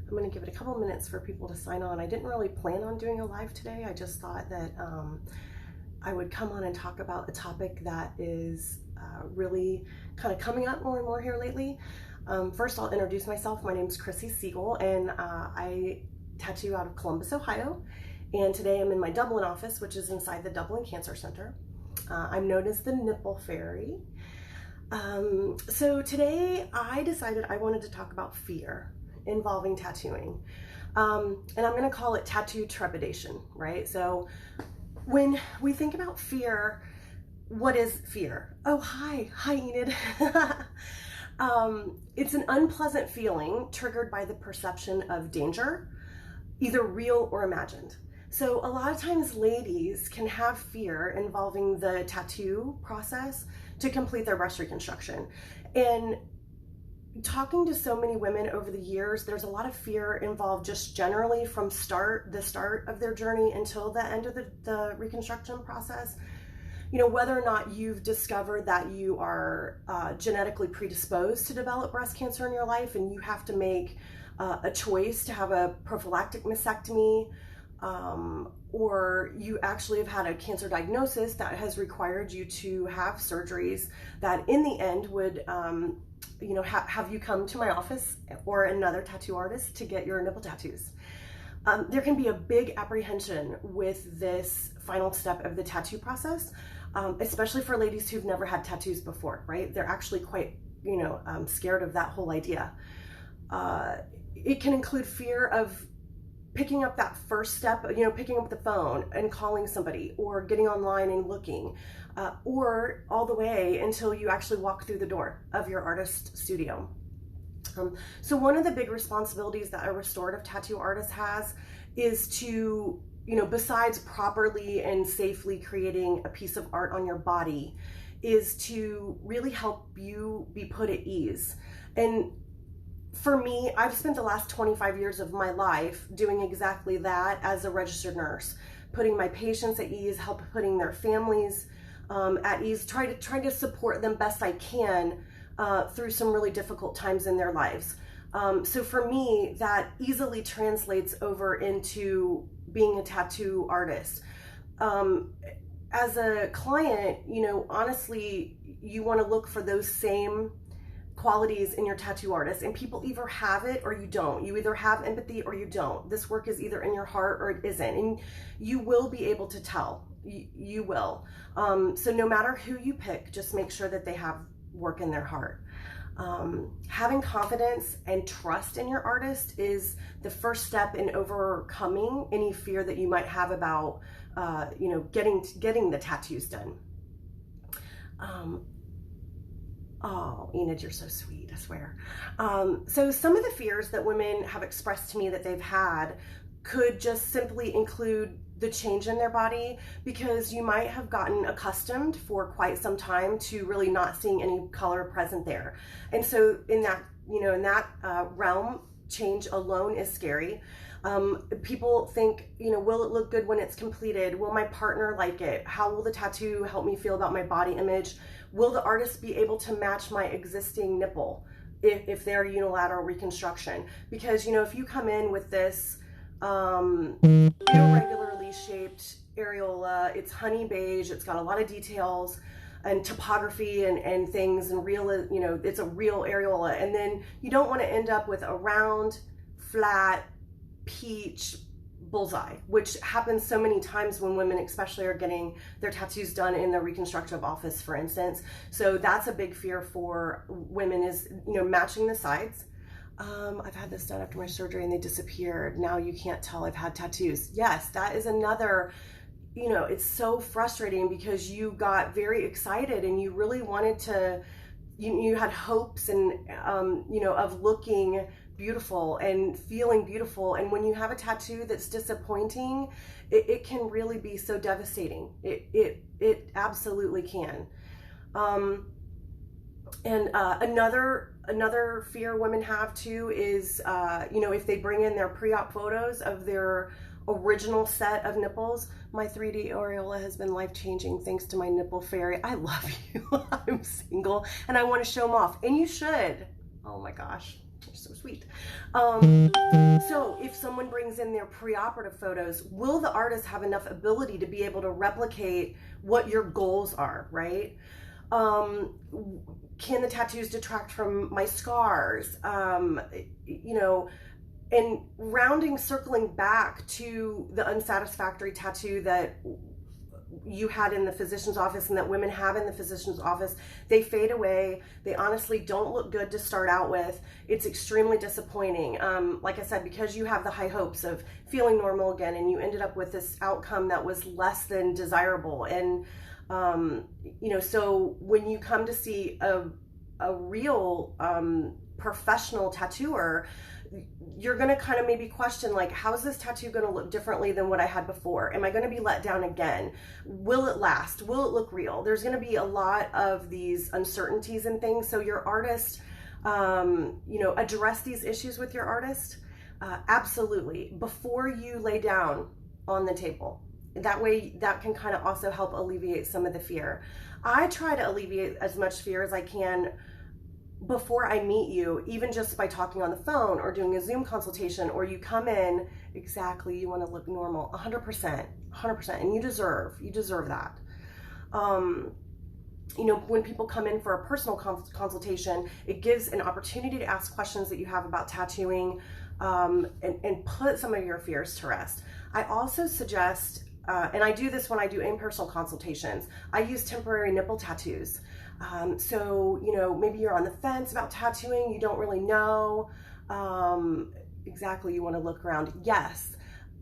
I'm going to give it a couple minutes for people to sign on. I didn't really plan on doing a live today. I just thought that I would come on and talk about a topic that is really kind of coming up more and more here lately. First, I'll introduce myself. My name is Chrissy Siegel, and I tattoo out of Columbus, Ohio. And today I'm in my Dublin office, which is inside the Dublin Cancer Center. I'm known as the Nipple Fairy. So today I decided I wanted to talk about fear involving tattooing. And I'm going to call it tattoo trepidation, right? So when we think about fear, what is fear? Oh, hi Enid. It's an unpleasant feeling triggered by the perception of danger, either real or imagined. So a lot of times ladies can have fear involving the tattoo process to complete their breast reconstruction. And talking to so many women over the years, there's a lot of fear involved just generally from the start of their journey until the end of the reconstruction process. You know, whether or not you've discovered that you are genetically predisposed to develop breast cancer in your life and you have to make a choice to have a prophylactic mastectomy, or you actually have had a cancer diagnosis that has required you to have surgeries that in the end would have you come to my office or another tattoo artist to get your nipple tattoos. There can be a big apprehension with this final step of the tattoo process, especially for ladies who've never had tattoos before, right? They're actually quite, scared of that whole idea. It can include fear of picking up that first step, picking up the phone and calling somebody, or getting online and looking, or all the way until you actually walk through the door of your artist studio. So one of the big responsibilities that a restorative tattoo artist has is to, besides properly and safely creating a piece of art on your body, is to really help you be put at ease. And for me, I've spent the last 25 years of my life doing exactly that as a registered nurse, putting my patients at ease, putting their families at ease, trying to support them best I can through some really difficult times in their lives. So for me, that easily translates over into being a tattoo artist. As a client, honestly, you want to look for those same qualities in your tattoo artist, and people either have it or you don't. You either have empathy or you don't. This work is either in your heart or it isn't, and you will be able to tell. You will. So no matter who you pick, just make sure that they have work in their heart. Having confidence and trust in your artist is the first step in overcoming any fear that you might have about getting the tattoos done. Oh, Enid, you're so sweet, I swear. So some of the fears that women have expressed to me that they've had could just simply include the change in their body, because you might have gotten accustomed for quite some time to really not seeing any color present there. And so in that, realm, change alone is scary. People think, will it look good when it's completed? Will my partner like it? How will the tattoo help me feel about my body image? Will the artist be able to match my existing nipple if they're unilateral reconstruction? Because, if you come in with this irregularly shaped areola, it's honey beige, it's got a lot of details and topography and things, and real, it's a real areola. And then you don't want to end up with a round, flat, peach bullseye, which happens so many times when women especially are getting their tattoos done in the reconstructive office, for instance. So that's a big fear for women, is matching the sides. I've had this done after my surgery and they disappeared. Now you can't tell I've had tattoos. Yes, that is another, it's so frustrating because you got very excited and you really wanted to, you had hopes and of looking beautiful and feeling beautiful, and when you have a tattoo that's disappointing, it can really be so devastating. It absolutely can. And another fear women have too is if they bring in their pre-op photos of their original set of nipples. My 3D areola has been life-changing thanks to my nipple fairy. I love you. I'm single and I want to show them off, and you should. Oh my gosh. You're so sweet. So if someone brings in their preoperative photos, will the artist have enough ability to be able to replicate what your goals are, right? Can the tattoos detract from my scars? You know, and circling back to the unsatisfactory tattoo that you had in the physician's office and that women have in the physician's office, they fade away. They honestly don't look good to start out with. It's extremely disappointing. Like I said, because you have the high hopes of feeling normal again, and you ended up with this outcome that was less than desirable. And you know, so when you come to see a real professional tattooer, you're going to kind of maybe question, like, how's this tattoo going to look differently than what I had before? Am I going to be let down again? Will it last? Will it look real? There's going to be a lot of these uncertainties and things. So your artist, you know, address these issues with your artist. Absolutely. Before you lay down on the table. That way, that can kind of also help alleviate some of the fear. I try to alleviate as much fear as I can before I meet you, even just by talking on the phone or doing a Zoom consultation, or you come in, exactly, you want to look normal, 100%, and you deserve that. You know, when people come in for a personal consultation, it gives an opportunity to ask questions that you have about tattooing, and put some of your fears to rest. I also suggest, and I do this when I do in-person consultations, I use temporary nipple tattoos. So, you know, maybe you're on the fence about tattooing, you don't really know exactly, you want to look around. Yes.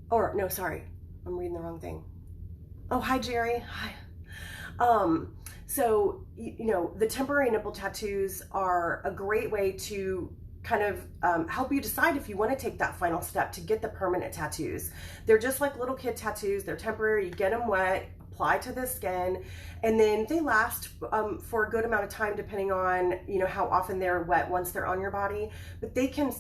Or, no, sorry, I'm reading the wrong thing. Oh, hi, Jerry. Hi. So, you know, the temporary nipple tattoos are a great way to kind of help you decide if you want to take that final step to get the permanent tattoos. They're just like little kid tattoos. They're temporary. You get them wet, apply to the skin, and then they last for a good amount of time, depending on, you know, how often they're wet once they're on your body. But they can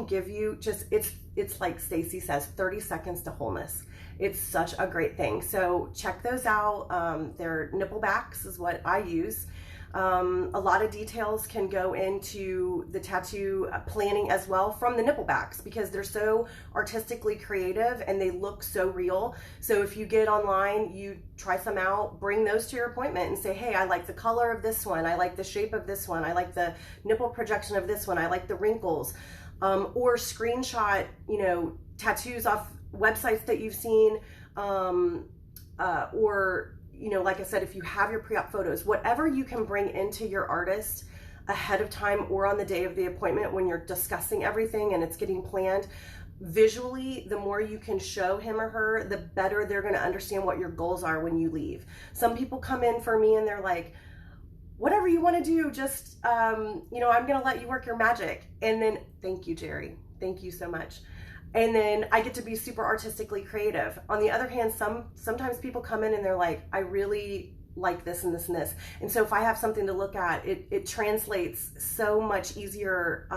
give you just, it's like Stacy says, 30 seconds to wholeness. It's such a great thing. So check those out. They're nipple backs is what I use. A lot of details can go into the tattoo planning as well from the nipple backs, because they're so artistically creative and they look so real. So if you get online, you try some out, bring those to your appointment and say, hey, I like the color of this one. I like the shape of this one. I like the nipple projection of this one. I like the wrinkles. Or screenshot, you know, tattoos off websites that you've seen, or, you know, like I said, if you have your pre-op photos, whatever you can bring into your artist ahead of time or on the day of the appointment when you're discussing everything and it's getting planned, visually, the more you can show him or her, the better they're going to understand what your goals are when you leave. Some people come in for me and they're like, whatever you want to do, just, you know, I'm going to let you work your magic. And then, thank you, Jerry. Thank you so much. And then I get to be super artistically creative. On the other hand, sometimes people come in and they're like, I really like this and this and this. And so if I have something to look at, it translates so much easier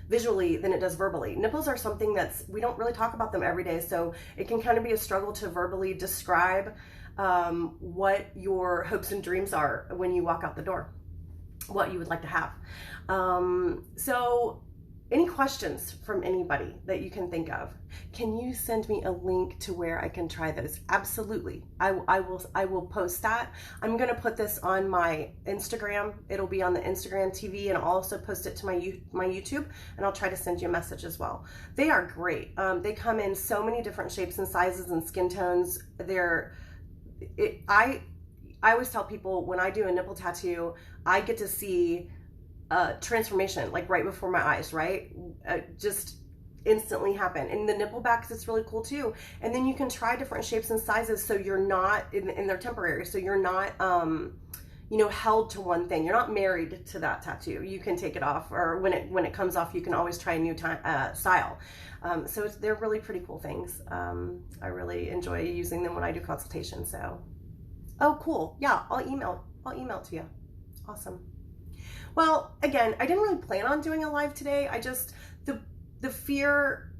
visually than it does verbally. Nipples are something we don't really talk about them every day. So it can kind of be a struggle to verbally describe what your hopes and dreams are when you walk out the door, what you would like to have. So any questions from anybody that you can think of? Can you send me a link to where I can try those? Absolutely. I will post that. I'm going to put this on my Instagram. It'll be on the Instagram TV, and I'll also post it to my YouTube, and I'll try to send you a message as well. They are great. They come in so many different shapes and sizes and skin tones. I always tell people when I do a nipple tattoo, I get to see transformation like right before my eyes, right? Just instantly happen. And the nipple backs, it's really cool too. And then you can try different shapes and sizes, so you're not in they're temporary, so you're not you know, held to one thing. You're not married to that tattoo. You can take it off, or when it comes off, you can always try a new style. So they're really pretty cool things. I really enjoy using them when I do consultations. So, oh, cool. Yeah, I'll email it to you. Awesome. Well, again, I didn't really plan on doing a live today. I just, the fear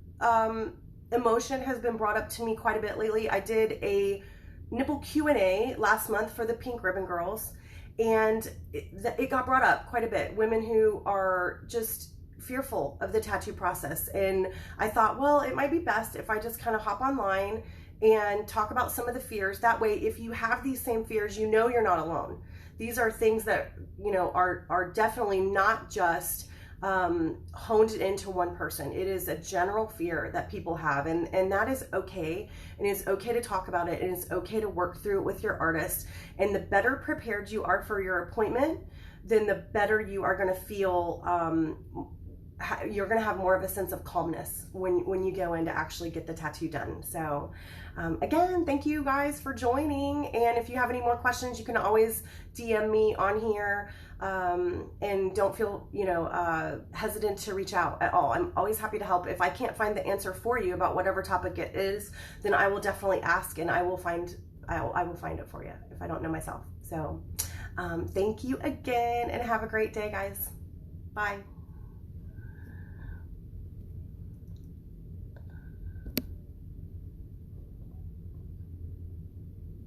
emotion has been brought up to me quite a bit lately. I did a nipple Q&A last month for the Pink Ribbon Girls, and it got brought up quite a bit. Women who are just fearful of the tattoo process. And I thought, well, it might be best if I just kind of hop online and talk about some of the fears. That way, if you have these same fears, you know you're not alone. These are things that, you know, are definitely not just honed into one person. It is a general fear that people have, and that is okay. And it's okay to talk about it, and it's okay to work through it with your artist. And the better prepared you are for your appointment, then the better you are going to feel. You're going to have more of a sense of calmness when you go in to actually get the tattoo done. So again, thank you guys for joining. And if you have any more questions, you can always DM me on here. And don't feel, you know, hesitant to reach out at all. I'm always happy to help. If I can't find the answer for you about whatever topic it is, then I will definitely ask, and I will find it for you if I don't know myself. So thank you again, and have a great day, guys. Bye.